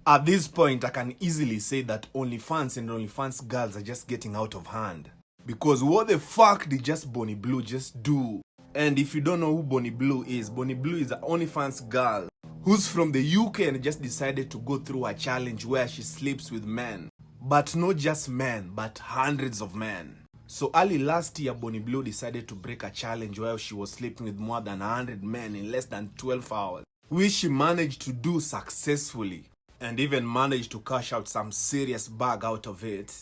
At this point, I can easily say that OnlyFans and OnlyFans girls are just getting out of hand. Because what the fuck did just Bonnie Blue just do? And if you don't know who Bonnie Blue is an OnlyFans girl who's from the UK and just decided to go through a challenge where she sleeps with men. But not just men, but hundreds of men. So early last year, Bonnie Blue decided to break a challenge where she was sleeping with more than 100 men in less than 12 hours, which she managed to do successfully, and even managed to cash out some serious bag out of it.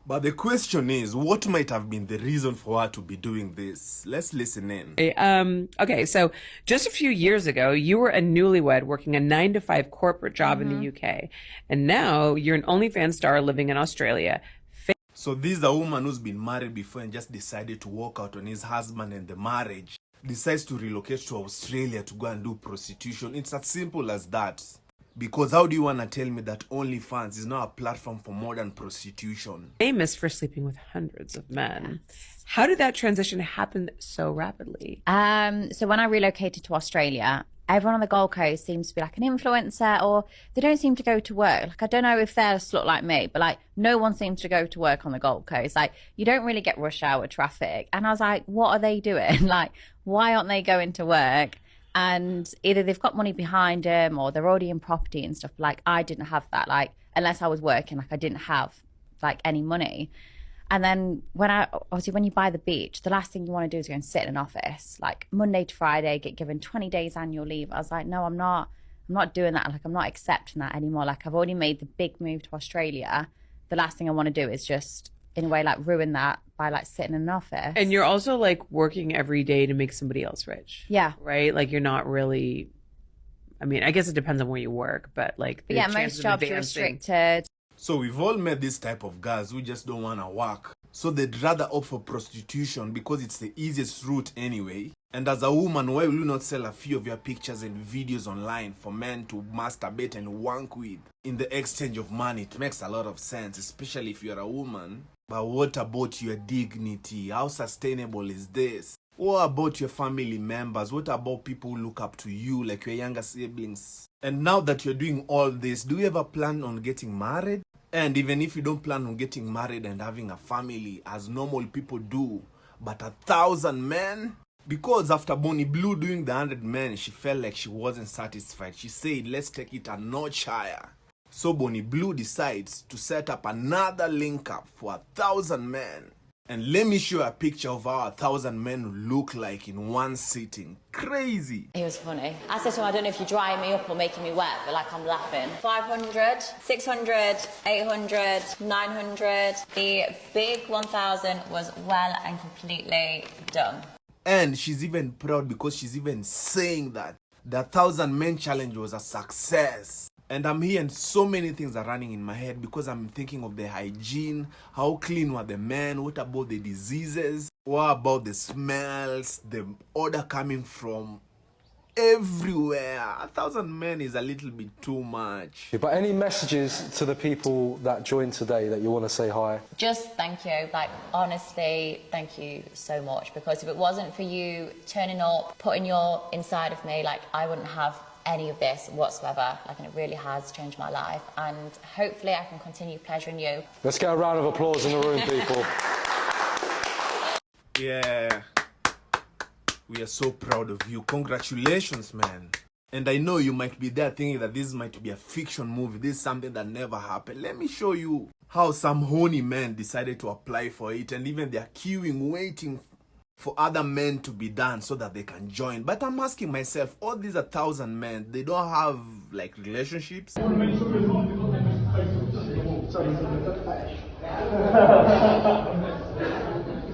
But the question is, what might have been the reason for her to be doing this? Let's listen in. Okay, so just a few years ago, you were a newlywed working a 9-to-5 corporate job in the UK. And now you're an OnlyFans star living in Australia. So this is a woman who's been married before and just decided to walk out on his husband and the marriage. Decides to relocate to Australia to go and do prostitution. It's as simple as that. Because how do you want to tell me that OnlyFans is not a platform for modern prostitution? Famous for sleeping with hundreds of men. How did that transition happen so rapidly? So when I relocated to Australia, everyone on the Gold Coast seems to be like an influencer, or they don't seem to go to work. Like, I don't know if they're a slut like me, but like no one seems to go to work on the Gold Coast. Like, you don't really get rush hour traffic. And I was like, what are they doing? Like, why aren't they going to work? And either they've got money behind them or they're already in property and stuff. Like, I didn't have that. Like, unless I was working, like I didn't have like any money. And then when you buy the beach, the last thing you want to do is go and sit in an office, like Monday to Friday, get given 20 days annual leave. I was like, no, I'm not doing that. Like, I'm not accepting that anymore. Like, I've already made the big move to Australia. The last thing I want to do is just, in a way, like ruin that by like sitting in an office. And you're also like working every day to make somebody else rich. Yeah. Right? Like, you're not really, I mean, I guess it depends on where you work, but like the most jobs are restricted. So we've all met this type of guys who just don't want to work. So they'd rather opt for prostitution because it's the easiest route anyway. And as a woman, why will you not sell a few of your pictures and videos online for men to masturbate and wank with in the exchange of money? It makes a lot of sense, especially if you're a woman. But what about your dignity? How sustainable is this? What about your family members? What about people who look up to you, like your younger siblings? And now that you're doing all this, do you ever plan on getting married? And even if you don't plan on getting married and having a family, as normal people do, but 1,000 men? Because after Bonnie Blue doing the 100 men, she felt like she wasn't satisfied. She said, let's take it a notch higher. So Bonnie Blue decides to set up another link up for 1,000 men. And let me show you a picture of how 1,000 men look like in one sitting. Crazy. He was funny. I said to him, I don't know if you're drying me up or making me wet, but like I'm laughing. 500, 600, 800, 900. The big 1,000 was well and completely done. And she's even proud because she's even saying that the 1,000 men challenge was a success. And I'm hearing so many things are running in my head because I'm thinking of the hygiene, how clean were the men, what about the diseases, what about the smells, the odor coming from everywhere. 1,000 men is a little bit too much. But any messages to the people that joined today that you want to say hi? Just thank you. Like, honestly, thank you so much. Because if it wasn't for you turning up, putting your inside of me, like, I wouldn't have any of this whatsoever. Like, and it really has changed my life. And hopefully I can continue pleasuring you. Let's get a round of applause in the room, people. Yeah. We are so proud of you. Congratulations, man. And I know you might be there thinking that this might be a fiction movie. This is something that never happened. Let me show you how some horny men decided to apply for it. And even they're queuing, waiting for other men to be done so that they can join. But I'm asking myself, all these 1,000 men, they don't have, like, relationships? Is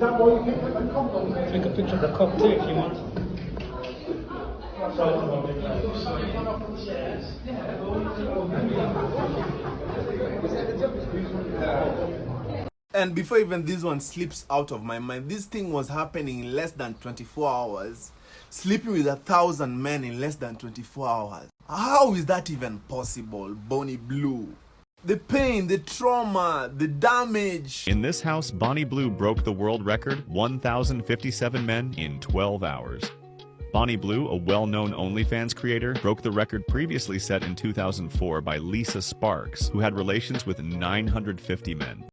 that why you can put the cock on? Take a picture of the cock too if you want. And before even this one slips out of my mind, this thing was happening in less than 24 hours. Sleeping with 1,000 men in less than 24 hours. How is that even possible, Bonnie Blue? The pain, the trauma, the damage. In this house, Bonnie Blue broke the world record, 1,057 men in 12 hours. Bonnie Blue, a well-known OnlyFans creator, broke the record previously set in 2004 by Lisa Sparks, who had relations with 950 men.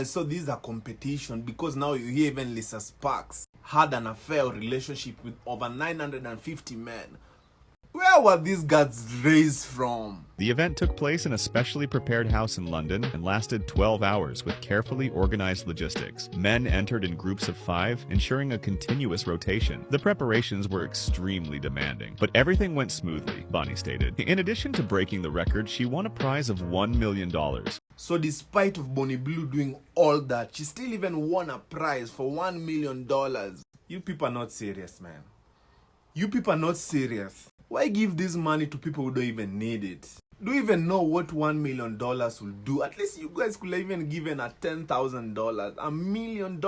So these are competition, because now you hear even Lisa Sparks had an affair or relationship with over 950 men. Where were these guys raised from? The event took place in a specially prepared house in London and lasted 12 hours with carefully organized logistics. Men entered in groups of 5, ensuring a continuous rotation. The preparations were extremely demanding, but everything went smoothly, Bonnie stated. In addition to breaking the record, she won a prize of $1 million. So despite of Bonnie Blue doing all that, she still even won a prize for $1 million. You people are not serious, man. You people are not serious. Why give this money to people who don't even need it? Don't even know what $1 million will do. At least you guys could have even given a $10,000, $1 million.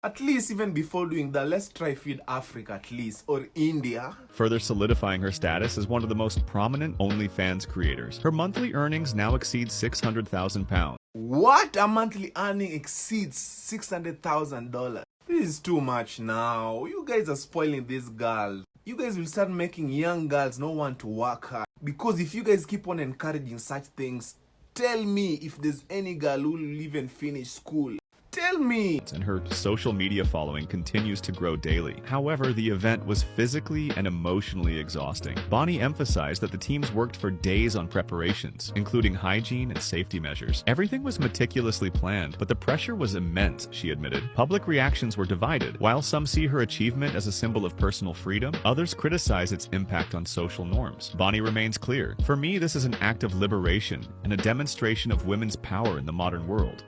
At least even before doing that, let's try feed Africa at least, or India. Further solidifying her status as one of the most prominent OnlyFans creators. Her monthly earnings now exceed £600,000. What? A monthly earning exceeds $600,000. This is too much now. You guys are spoiling this girl. You guys will start making young girls not want to work hard. Because if you guys keep on encouraging such things, tell me if there's any girl who will even finish school. Tell me! And her social media following continues to grow daily. However, the event was physically and emotionally exhausting. Bonnie emphasized that the teams worked for days on preparations, including hygiene and safety measures. Everything was meticulously planned, but the pressure was immense, she admitted. Public reactions were divided. While some see her achievement as a symbol of personal freedom, others criticize its impact on social norms. Bonnie remains clear. For me, this is an act of liberation and a demonstration of women's power in the modern world.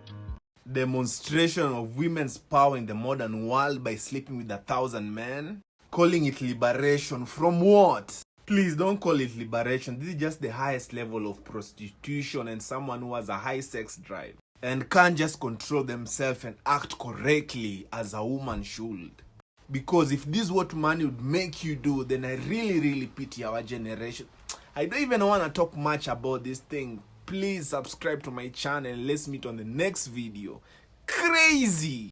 Demonstration of women's power in the modern world by sleeping with 1,000 men? Calling it liberation from what? Please don't call it liberation. This is just the highest level of prostitution and someone who has a high sex drive and can't just control themselves and act correctly as a woman should. Because if this is what money would make you do, then I really pity our generation. I don't even want to talk much about this thing. Please subscribe to my channel and let's meet on the next video. Crazy!